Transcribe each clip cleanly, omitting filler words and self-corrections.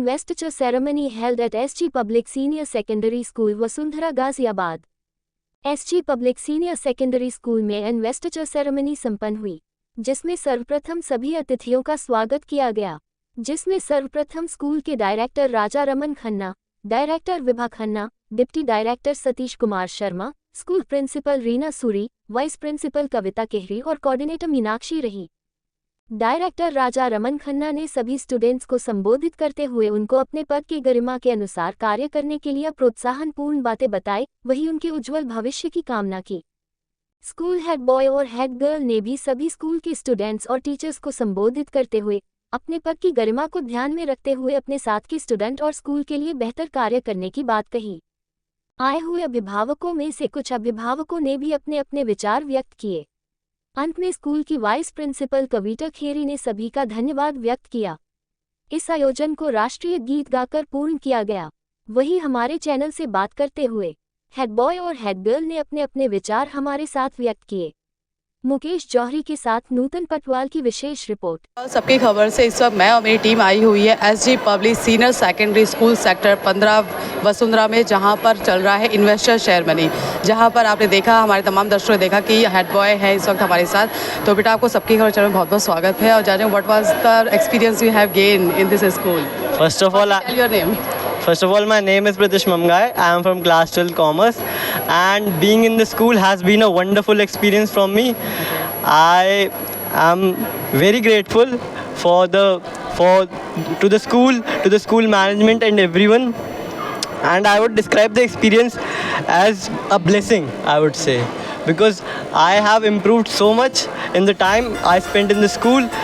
investiture ceremony held at SG Public Senior Secondary School, Vasundhara, Ghaziabad. SG Public Senior Secondary School में investiture ceremony संपन्न हुई, जिसमें सर्वप्रथम सभी अतिथियों का स्वागत किया गया, जिसमें सर्वप्रथम स्कूल के director Raja Raman Khanna, director Vibha Khanna, deputy director Satish Kumar Sharma, school principal Reena Suri, vice principal Kavita Kehri और कोऑर्डिनेटर मीनाक्षी रही। डायरेक्टर राजा रमन खन्ना ने सभी स्टूडेंट्स को संबोधित करते हुए उनको अपने पद की गरिमा के अनुसार कार्य करने के लिए प्रोत्साहनपूर्ण बातें बताई, वहीं उनके उज्जवल भविष्य की कामना की। स्कूल हेड बॉय और हेड गर्ल ने भी सभी स्कूल के स्टूडेंट्स और टीचर्स को संबोधित करते हुए अपने पद की गरिमा को ध्यान में रखते हुए अपने साथ के स्टूडेंट और स्कूल के लिए बेहतर कार्य करने की बात कही। आए हुए अभिभावकों में से कुछ अभिभावकों ने भी अपने अपने विचार व्यक्त किए। अंत में स्कूल की वाइस प्रिंसिपल कविता खेरी ने सभी का धन्यवाद व्यक्त किया। इस आयोजन को राष्ट्रीय गीत गाकर पूर्ण किया गया। वहीं हमारे चैनल से बात करते हुए हेड बॉय और हेड गर्ल ने अपने अपने विचार हमारे साथ व्यक्त किए। मुकेश जौहरी के साथ नूतन पटवाल की विशेष रिपोर्ट। सबकी खबर से इस वक्त मैं और मेरी टीम आई हुई है SG public senior secondary school sector 15 Vasundhara में, जहां पर चल रहा है इन्वेस्टर सेरेमनी, जहां पर आपने देखा, हमारे तमाम दर्शकों ने देखा कि हेड बॉय है इस वक्त हमारे साथ। तो बेटा, आपको सबकी खबर चैनल में बहुत बहुत स्वागत है और जाने what was the experience you have gain in this school. First of all, your name? First of all, my name is Pratish Mamgai. I am from class 12 Commerce, and being in the school has been a wonderful experience from me. I am very grateful to the school management and everyone. And I would describe the experience as a blessing, I would say, because I have improved so much in the time I spent in the school,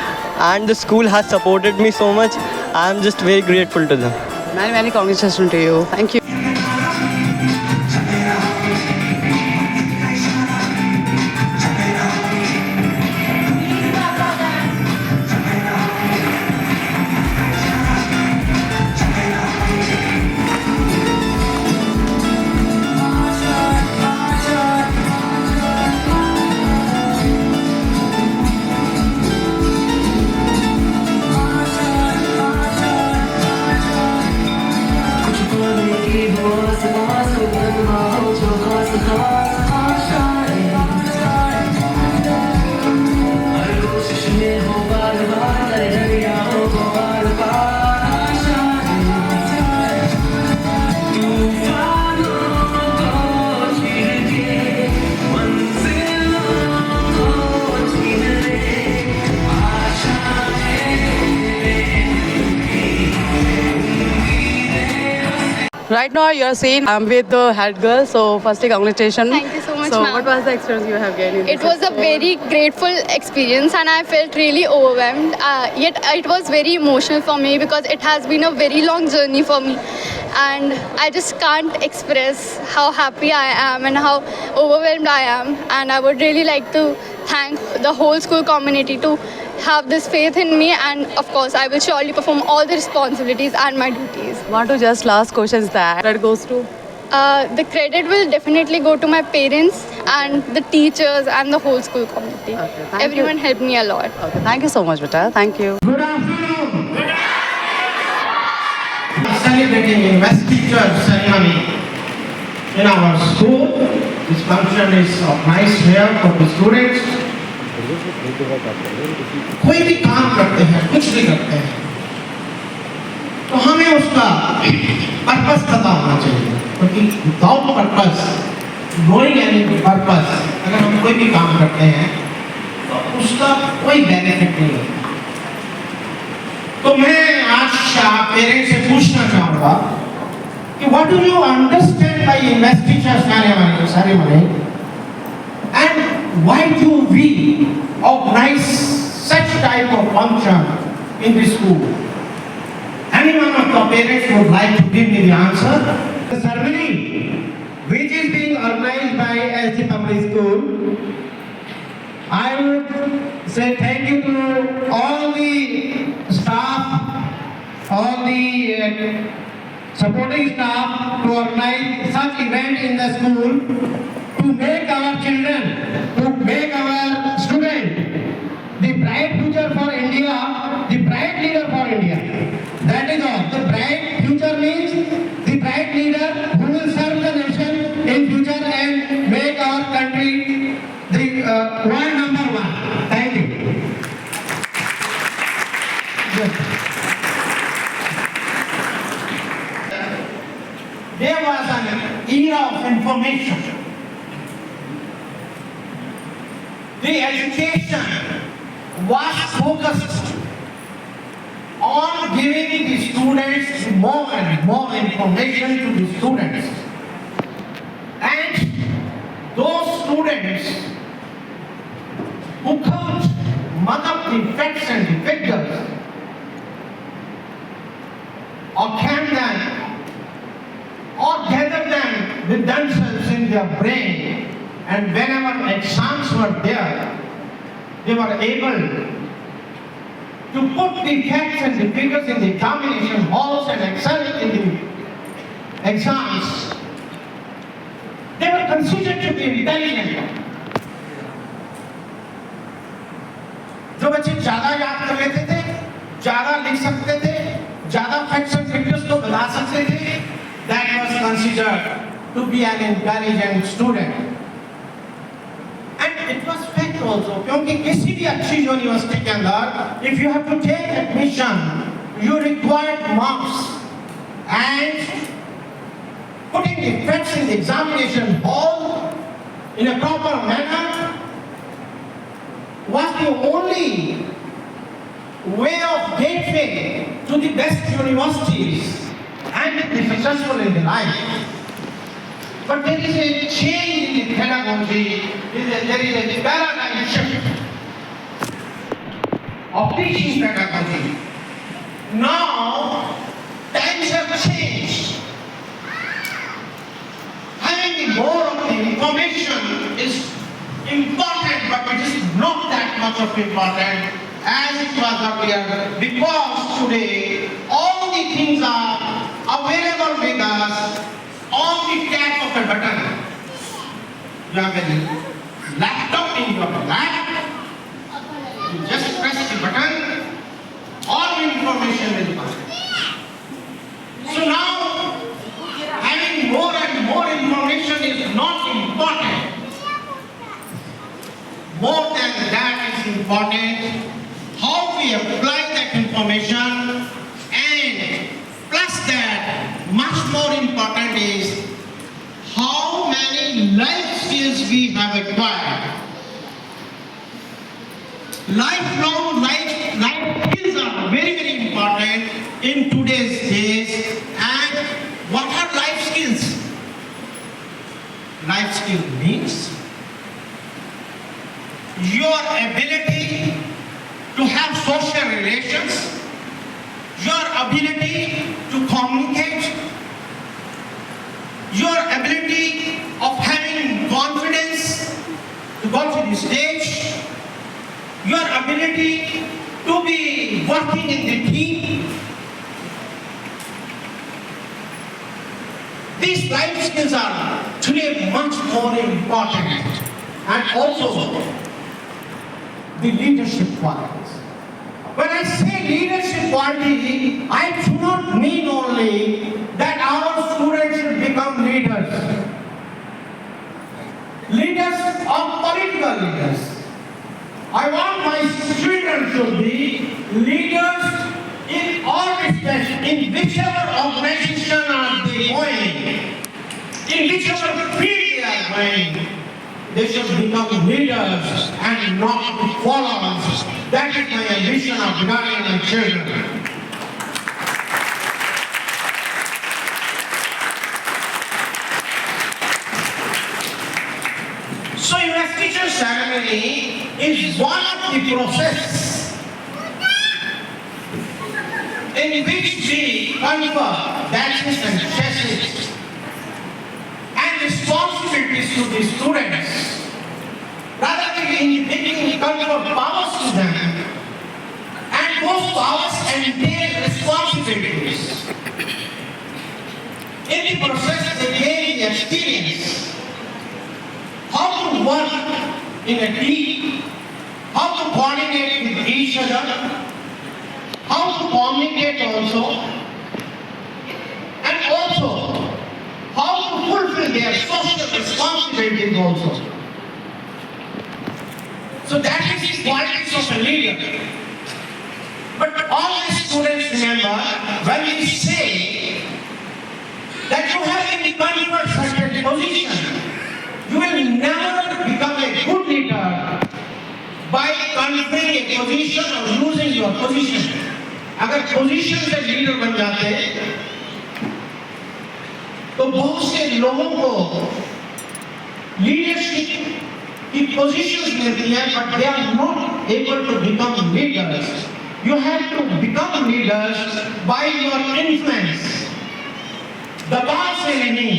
and the school has supported me so much. I am just very grateful to them. Many congratulations to you. Thank you. Right now you're seeing I'm with the head girl, so firstly congratulations. Thank you so much, So ma'am. what was the experience you have gained? It was a very grateful experience and I felt really overwhelmed. Yet it was very emotional for me because it has been a very long journey for me. And I just can't express how happy I am and how overwhelmed I am. And I would really like to thank the whole school community to have this faith in me, and of course I will surely perform all the responsibilities and my duties. Want to just last questions that goes to? The credit will definitely go to my parents and the teachers and the whole school community. Okay, thank Everyone you. helped me a lot. Okay, thank you so much, beta. Thank you. Good afternoon. Celebrating investiture ceremony in our school. This function is of nice here for the students. कोई भी काम करते हैं, कुछ भी करते हैं, तो हमें उसका पर्पस पता होना चाहिए, क्योंकि without purpose, knowing any purpose, अगर हम कोई भी काम करते हैं तो उसका कोई बेनिफिट नहीं होता। तो मैं आज पेरेंट्स से पूछना चाहूँगा कि what do you understand by investiture ceremony and why do we organize such type of function in the school? Any one of the parents would like to give me the answer? The ceremony which is being organized by SG Public School, I would say thank you to all the staff, all the supporting staff to organize such event in the school to make our children, to make our students the bright future for India, the bright leader for India. That is all. The bright of information. The education was focused on giving the students more and more information to the students. And those students who could mug up the facts and the figures or can them or gather them with themselves in their brain, and whenever exams were there, they were able to put the facts and the figures in the examination halls and excel in the exams. They were considered to be intelligent. जो बच्चे ज्यादा याद कर लेते थे, ज्यादा लिख सकते थे, ज्यादा फैक्ट्स एंड फिगर्स को बता सकते थे, that was considered to be an intelligent student. And it was fact also, क्योंकि किसी भी अच्छी यूनिवर्सिटी के अंदर, if you have to take admission, you required marks, and putting the facts in the examination hall in a proper manner was the only way of gateway to the best universities and to be successful in the life. But there is a change in the pedagogy, there is a paradigm shift of teaching pedagogy. Now, times have changed. Having more of the information is important, but it is not that much of important as it was earlier, because today all the things are available with us on the tap of a button. You have a laptop in your lap, you just press the button, all the information will come. So now, having more and more information is not important. More than that is important how we apply that information, and plus that, much more important is how many life skills we have acquired. Lifelong life skills are very, very important in today's days. And what are life skills? Life skill means your ability to have social relations, your ability to communicate, your ability of having confidence to go to the stage, your ability to be working in the team. These life skills are today much more important, and also the leadership qualities. When I say leadership quality, I do not mean only that our students should become leaders. Leaders are political leaders. I want my children to be leaders in all respects, in whichever organization are they going, in whichever field they are going. They should become leaders and not followers. That is my ambition of regarding my children. So investiture ceremony is one of the process in which we confer badges and chassis and responsibilities to the students. Rather than in making confer powers to them, and those powers entail responsibilities. In the process, they gain the experience how to work in a team, how to coordinate with each other, how to communicate also, and also how to fulfill their social responsibilities also. So that is the qualities of a leader. But all the students remember, when we say that you have been conferred certain position. You will never become a good leader by conquering a position or losing your position. अगर position से leader बन जाते तो बहुत से लोगों को leadership की पोजीशंस मिलती हैं, but they are not able to become leaders. You have to become leaders by your influence. दबाव से नहीं,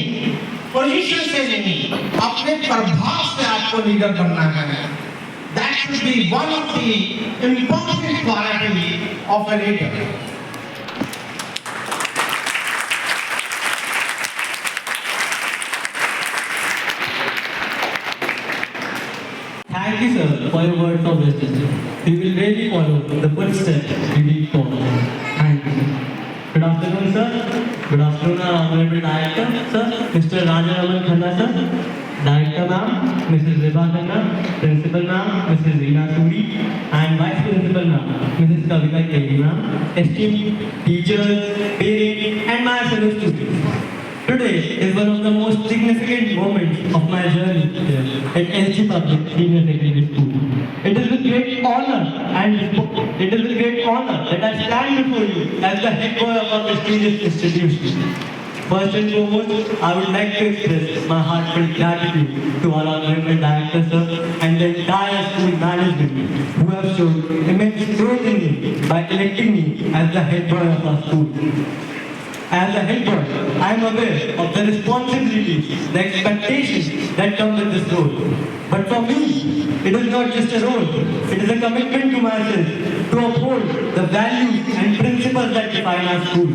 पोजीशन से नहीं, अपने प्रभाव से आपको लीडर बनना है. That should be one of the important qualities of a leader. Thank you, sir, for your words of wisdom. We will really follow the footsteps you lead forward. Thank you. Good afternoon, sir. Good afternoon, our Honorable Director, sir, Mr. Rajaraman Khanna, sir. Director ma'am, Mrs. Vibha Khanna, Principal ma'am, Mrs. Reena Suri, and Vice Principal ma'am, Mrs. Kavita Kelly ma'am, esteemed teachers, parents, and my fellow students. Today is one of the most significant moments of my journey here at SG Public Senior Secondary School. It is with great honor that I stand before you as the head boy of our prestigious institution. First and foremost, I would like to express my heartfelt gratitude to our honorable director, sir, and the entire school management who have shown immense growth in me by electing me as the head boy of our school. As a head boy, I am aware of the responsibilities, the expectations that come with this role. But for me, it is not just a role, it is a commitment to myself to uphold the values and principles that define our school.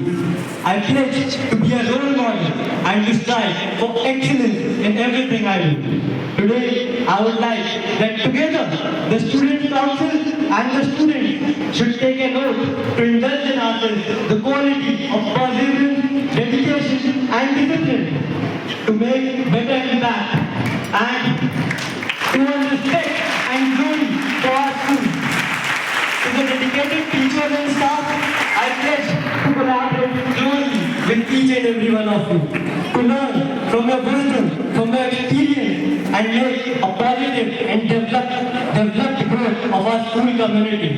I pledge to be a role model and to strive for excellence in everything I do. Today, I would like that together, the Student Council and the students should take a note to indulge in ourselves the quality of perseverance, dedication and discipline to make better impact and to earn respect and glory for our school. To the dedicated teachers and staff, I pledge to collaborate closely with each and every one of you, to learn from your wisdom, from your experience, and make a positive and developed growth of our school community.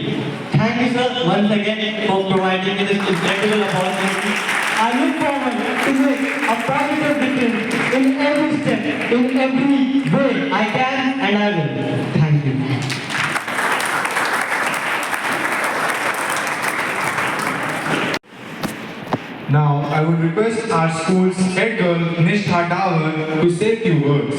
Thank you, sir, once again for providing me this incredible opportunity. I look forward to make a positive difference in every step, in every way I can and I will. Thank you. Now, I would request our school's head girl, Nishtha Dawar, to say a few words.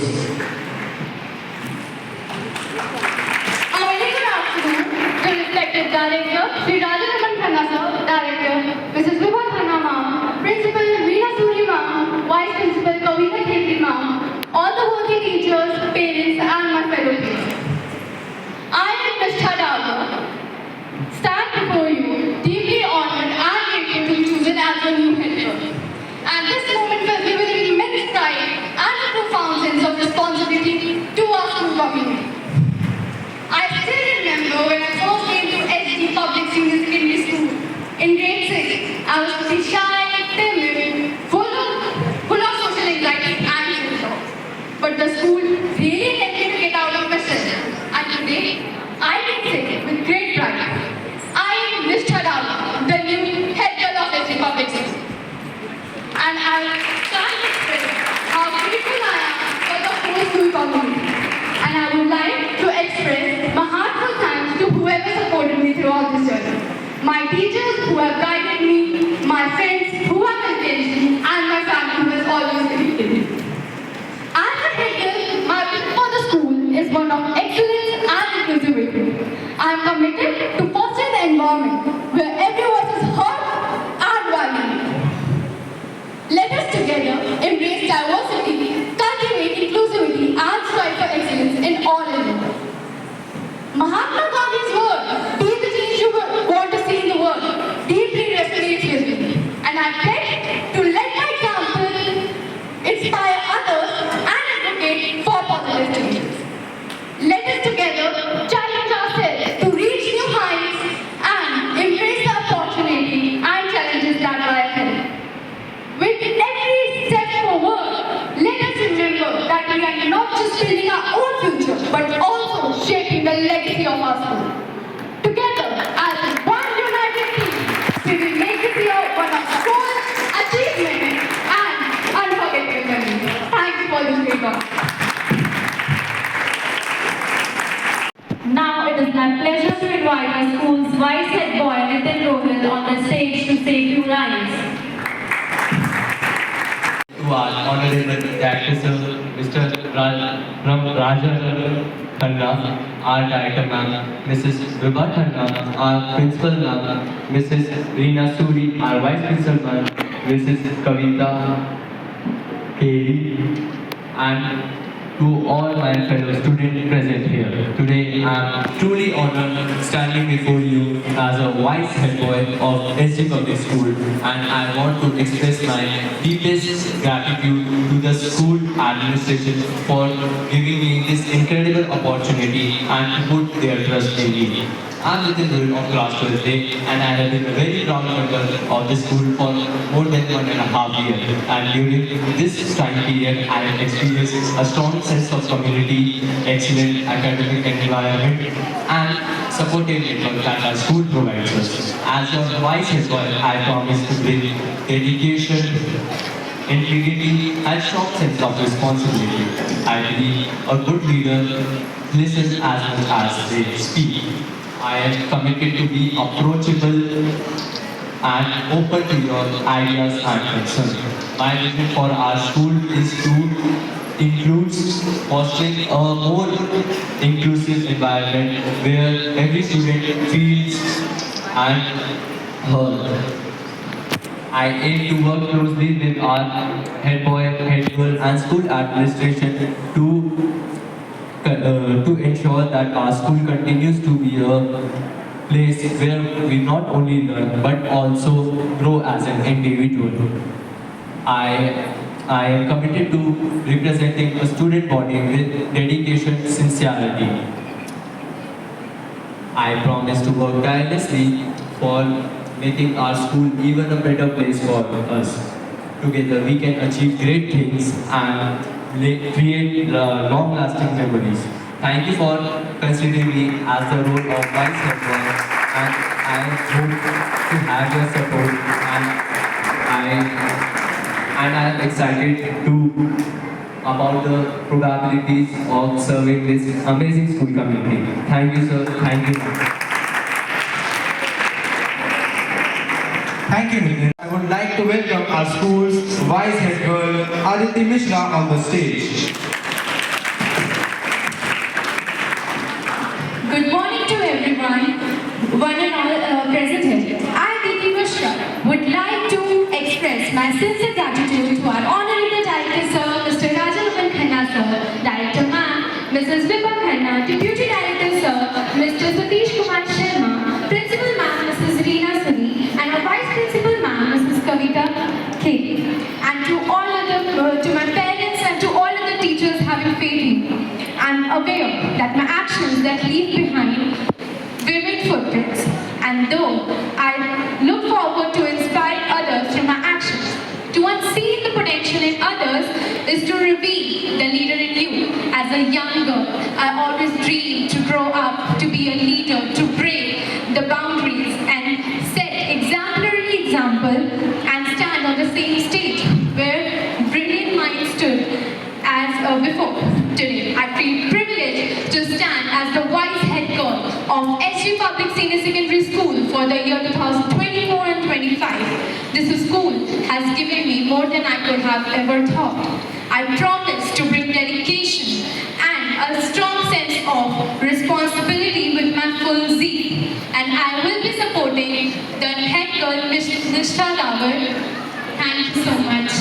A very good afternoon to respected Director, Sri Rajaraman Khanna sir, Director, Mrs. Vibha Khanna ma'am, Principal Reena Suri ma'am, Vice Principal Kavita Kelly ma'am, all the working teachers, parents and my fellow peers. I am Nishtha Dawar, stand before you, deeply honored and grateful to be chosen as your new head girl. And this moment fills me with immense pride and a profound sense of responsibility to our school community. I still remember when I first came to SG Public Senior Secondary School in grade 6. I was pretty shy, timid, full of social anxiety and self-doubt. But the school really helped me to get out of my shell. And today, I can say with great pride, I am Nishtha Dawar, the new head girl of SG Public School. And I can't express how grateful I am for the whole school community. And I would like to express my heartfelt thanks to whoever supported me throughout this journey. My teachers who have guided me, my friends who have encouraged me, and my family who has always believed in me. As a head girl, my vision for the school is one of excellence and inclusivity. I am committed to fostering an environment where every voice is heard and valued. Let us together embrace diversity, cultivate inclusivity, and strive for excellence in all areas. Mahatma Gandhi's word, be the change you want to see in the world, deeply resonates with me. And I pledge to let my example inspire others and advocate for positive changes. Let us together challenge ourselves to reach new heights Director Sir, Mr. Rajan Khanna, our Director Ma'am, Mrs. Vibha Khanna, our Principal Ma'am, Mrs. Reena Suri, our Vice Principal Ma'am, Mrs. Kavita Keri, and to all my fellow students present here. Today I am truly honored standing before you as a vice head boy of SG Public School, and I want to express my deepest gratitude to the school administration for giving me this incredible opportunity and to put their trust in me. I am Nitin Goyal of class 12A, and I have been a very proud member of the school for more than 1.5 years. And during this time period, I have experienced a strong sense of community, excellent academic environment, and supportive network that our school provides us. As your vice head boy, I promise to bring dedication, integrity, and strong sense of responsibility. I believe a good leader listens as much as they speak. I am committed to be approachable and open to your ideas and concerns. My vision for our school is to include fostering a more inclusive environment where every student feels and heard. I aim to work closely with our head boy, head girl, and school administration to ensure that our school continues to be a place where we not only learn but also grow as an individual. I am committed to representing a student body with dedication, sincerity. I promise to work tirelessly for making our school even a better place for us. Together we can achieve great things and create long-lasting memories. Thank you for considering me as the role of vice head boy, and I hope to have your support, and I am excited about the probabilities of serving this amazing school community. Thank you, sir. Thank you. Thank you, Nitin. I would like to welcome our school's vice head girl, Aditi Mishra, on the stage. Good morning to everyone, one and all present here. I, Aditi Mishra, would like to express my sincere gratitude to our Honorable Director Sir, Mr. Rajan Khanna Sir, Director Ma'am, Mrs. Vibha Khanna, Deputy Director Sir, Mr. Satish Kumar Sharma, Principal Ma'am, Mrs. Reena Suri, and our Vice Principal Ma'am, Mrs. Kavita K. And to my parents and to all other teachers having faith in me. I'm aware that my actions that leave behind vivid footprints, and though I look forward to inspire others through my actions, to unsee the potential in others is to reveal the leader in you. As a young girl, I always dreamed to grow up, to be a leader, to break the boundaries and set exemplary example and stand on the same stage where brilliant minds stood as before. Today, I feel privileged to stand as the vice head girl of SG Public Senior Secondary School for the year 2024 and 25. This school has given me more than I could have ever thought. I promise to bring dedication and a strong sense of responsibility with my full zeal. And I will be supporting the head girl, Ms. Nishtha Davar. Thank you so much.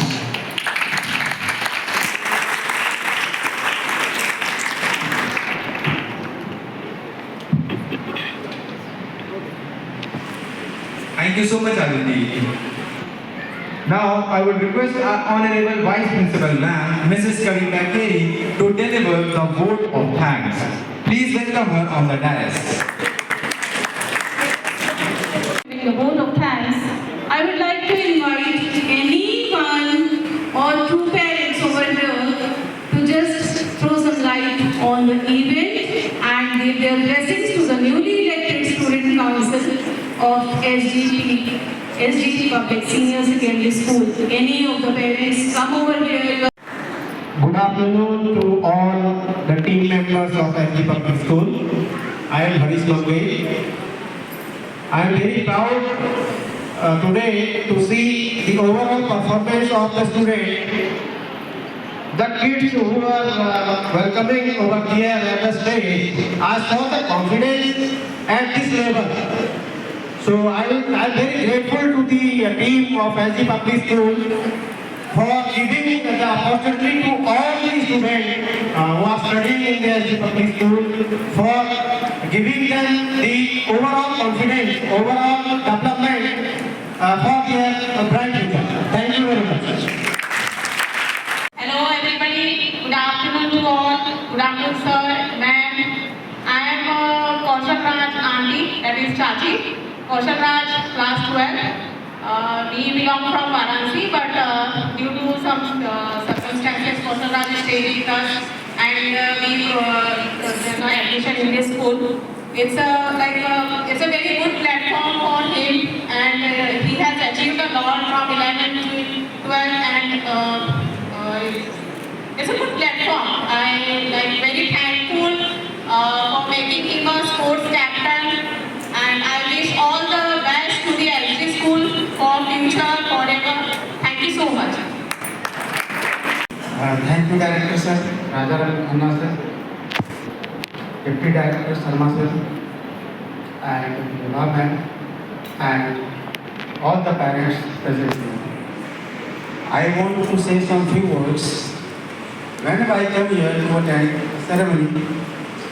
Thank you so much, Aditi. Now, I would request our Honorable Vice Principal Ma'am, Mrs. Kavita Keri, to deliver the vote of thanks. Please welcome her on the dais. The vote of thanks, I would like to invite anyone or two parents over here to just throw some light on the event and give their blessings to the newly elected Student Council of SG Public Senior Secondary School. Any of the parents come over here. Good afternoon to all the team members of SG Public School. I am Harish Mangai. I am very proud today to see the overall performance of the student the kids who are welcoming over here at the stage, I saw the confidence at this level. So I'm very grateful to the team of SG Public School for giving the opportunity to all the students who are studying in the SG Public School, for giving them the overall confidence, overall development for their bright future. Thank you very much. Hello everybody, good afternoon to all. Good afternoon sir, ma'am. I am Kaushal Raj auntie, that is Chachi. Kaushal Raj, class 12. We belong from Varanasi, but due to some circumstances, Kaushal Raj is staying with us, and we there's no admission in this school. It's a very good platform for him, and he has achieved a lot from 11 to 12, and it's a good platform. I am very thankful for making him a sports captain, and I wish all the best to the LG school for future, forever. Thank you so much. Thank you, Director Sir, Rajaram Khanna Sir, Deputy Director Sarma Sir, and Yola Ma'am, and all the parents present here. I want to say some few words. Whenever I come here to attend the ceremony,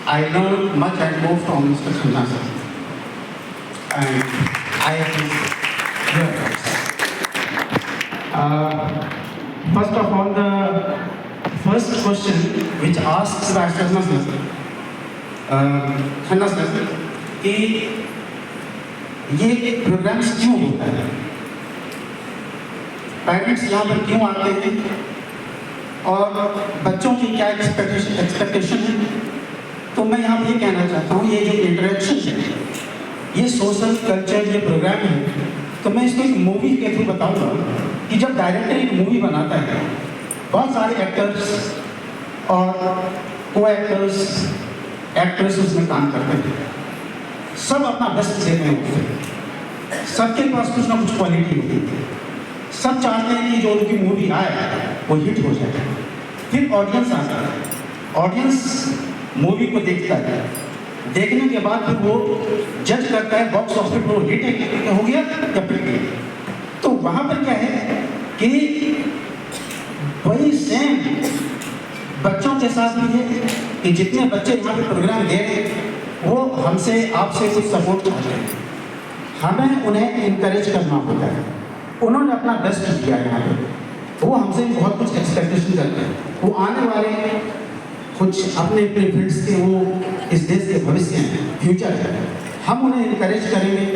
I learn much and more from Mr. Khanna Sir, and I appreciate your words. First of all, the first question which asks by Khanna Sir कि ये programmes क्यों होता है, parents यहाँ पर क्यों आते हैं और बच्चों की क्या एक्सपेक्टेशन है। तो मैं यहाँ पर ये कहना चाहता हूँ, ये जो इंटरेक्शन है, ये सोशल कल्चर ये प्रोग्राम है, तो मैं इसको एक मूवी के थ्रू बताऊँगा कि जब डायरेक्टर एक मूवी बनाता है, बहुत सारे एक्टर्स और को एक्टर्स एक्ट्रेस उसमें काम करते हैं, सब अपना बेस्ट देते हैं, सबके पास कुछ ना कुछ क्वालिटी होती है, सब चाहते हैं कि जो उनकी मूवी आए वो हिट हो जाए। फिर ऑडियंस आता है, ऑडियंस मूवी को देखता है, देखने के बाद फिर वो जज करता है बॉक्स ऑफिस वो हिट हो गया या फिर नहीं। तो वहाँ पर क्या है कि वही सेम बच्चों के साथ भी है कि जितने बच्चे यहाँ पे प्रोग्राम दे रहे हैं वो हमसे आपसे कुछ सपोर्ट चाहते हैं, हमें उन्हें इनकरेज करना होता है। उन्होंने अपना बेस्ट किया यहाँ पे, वो हमसे बहुत कुछ एक्सपेक्टेशन करते हैं, वो आने वाले कुछ अपने अपने फील्ड्स के वो इस देश के भविष्य हैं, फ्यूचर है, हम उन्हें इनकरेज करेंगे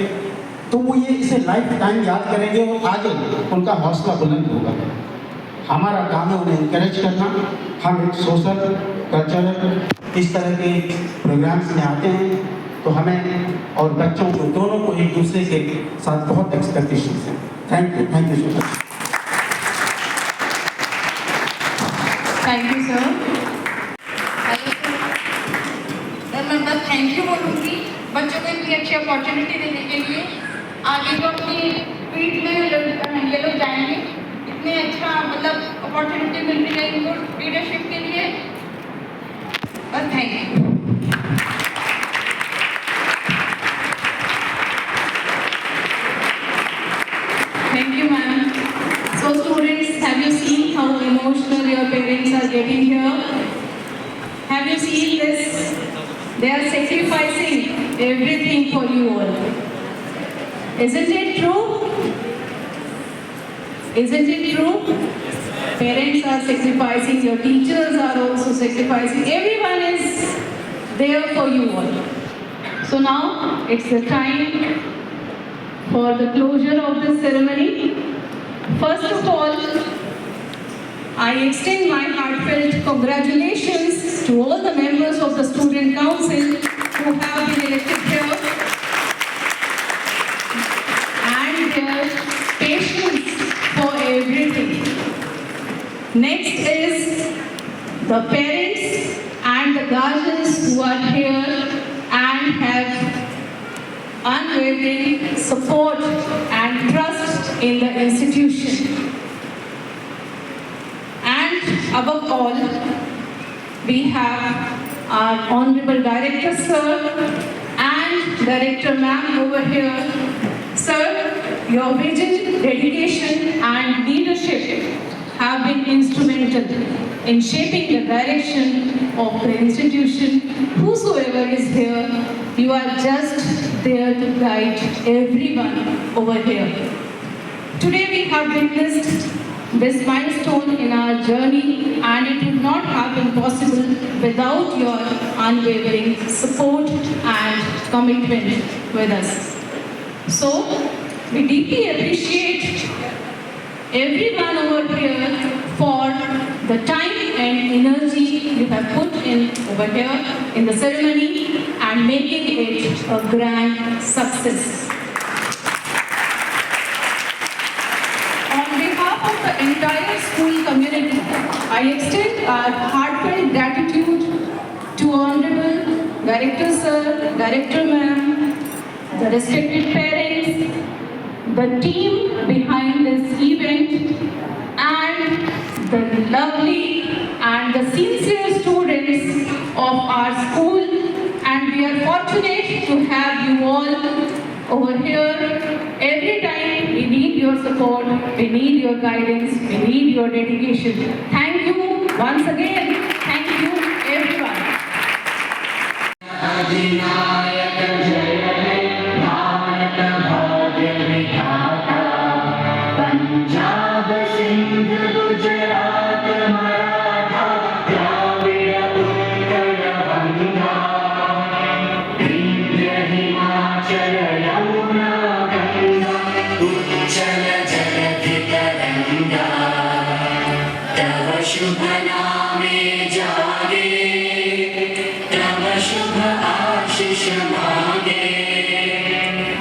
तो वो ये इसे लाइफ टाइम याद करेंगे, वो आगे उनका हौसला बुलंद होगा। हमारा काम है उन्हें इनकरेज करना। हम एक सोशल कल्चरल इस तरह के प्रोग्राम्स में आते हैं तो हमें और बच्चों को दोनों को एक दूसरे के साथ बहुत एक्सपेक्टेशन है। Thank you so much. Thank you sir. मैं बस थैंक यू बोलूँगी बच्चों को इतनी अच्छी अपॉर्चुनिटी देने के लिए। आगे जो अपनी फील्ड में ये लोग जाएंगे, इतने अच्छा मतलब अपॉर्चुनिटी मिल रही है इनको लीडरशिप के लिए, बस thank you. Thank you, ma'am. So students, have you seen how emotional your parents are getting here? Have you seen this? They are sacrificing everything for you all. Isn't it true? Isn't it true? Parents are sacrificing, your teachers are also sacrificing. Everyone is there for you all. So now it's the time for the closure of this ceremony. First of all, I extend my heartfelt congratulations to all the members of the Student Council who have been elected here and their patience for everything. Next is the parents and the guardians who are here and have unwavering support and trust in the institution. And above all, we have our Honorable Director Sir and Director Ma'am over here. Sir, your vision, dedication and leadership have been instrumental in shaping the direction of the institution. Whosoever is here, you are just there to guide everyone over here. Today we have witnessed this milestone in our journey, and it would not have been possible without your unwavering support and commitment with us. So, we deeply appreciate everyone over here for the time and energy you have put in over here in the ceremony and making it a grand success. On behalf of the entire school community, I extend our heartfelt gratitude to Honorable Director Sir, Director Ma'am, the respected parents, the team behind this event, and the lovely and the sincere students of our school. And we are fortunate to have you all over here. Every time we need your support, we need your guidance, we need your dedication. Thank you once again. Thank you, everyone. शुभ नामे जागे, तब शुभ आशीष मांगे,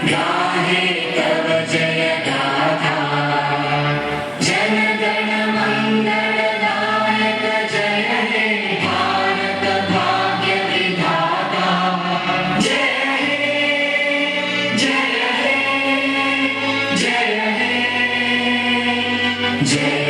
गाहे तब जय गाथा, जन गण मंगल दायक जय हे भारत भाग्य विधाता, जय हे जय हे जय हे जय